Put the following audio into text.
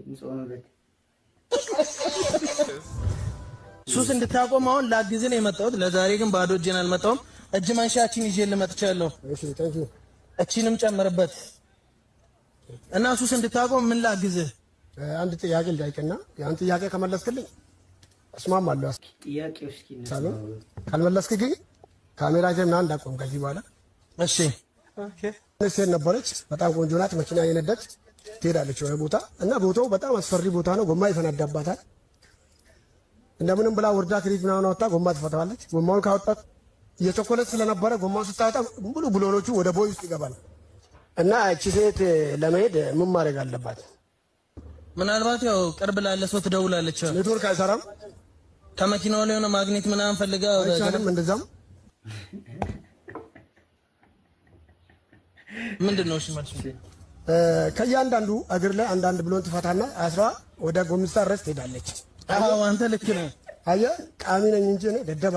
ንጾምበት ሱስ እንድታቆም አሁን ላግዝ ነው የመጣሁት። ለዛሬ ግን ባዶ እጄን አልመጣሁም። እጅ መንሻችን ይዤ ልመጥቻለሁ። እሺ ታንኪ እቺንም ጨምርበት እና ሱስ እንድታቆም ምን ላግዝህ? አንድ ጥያቄ ልጠይቅና ያን ጥያቄ ከመለስክልኝ እስማማለሁ። እስኪ ጥያቄው እስኪ ነው ካልመለስክ ግን ካሜራ ጀምና እንዳቆም ከዚህ በኋላ እሺ። ኦኬ ሴት ነበረች፣ በጣም ቆንጆ ናት። መኪና እየነዳች ትሄዳለች ወደ ቦታ እና ቦታው በጣም አስፈሪ ቦታ ነው። ጎማ ይፈነዳባታል። እንደምንም ብላ ወርዳ ክሪት ምናምን ወጣ ጎማ ትፈታዋለች። ጎማውን ካወጣት እየቸኮለች ስለነበረ ጎማውን ስታወጣ ሙሉ ብሎኖቹ ወደ ቦይ ውስጥ ይገባል። እና እቺ ሴት ለመሄድ ምን ማድረግ አለባት? ምናልባት ያው ቅርብ ላለ ሰው ትደውላለች። ኔትወርክ አይሰራም። ከመኪናው ላይ የሆነ ማግኔት ምናምን ፈልጋ አይቻልም። እንደዛም ምንድነው? እሺ ማለት ከእያንዳንዱ እግር ላይ አንዳንድ ብሎን ትፈታና አስራ ወደ ጎሚስታ ድረስ ትሄዳለች። አዎ አንተ ልክ ነህ። አየህ ቃሚ ነኝ እንጂ እኔ ደደባ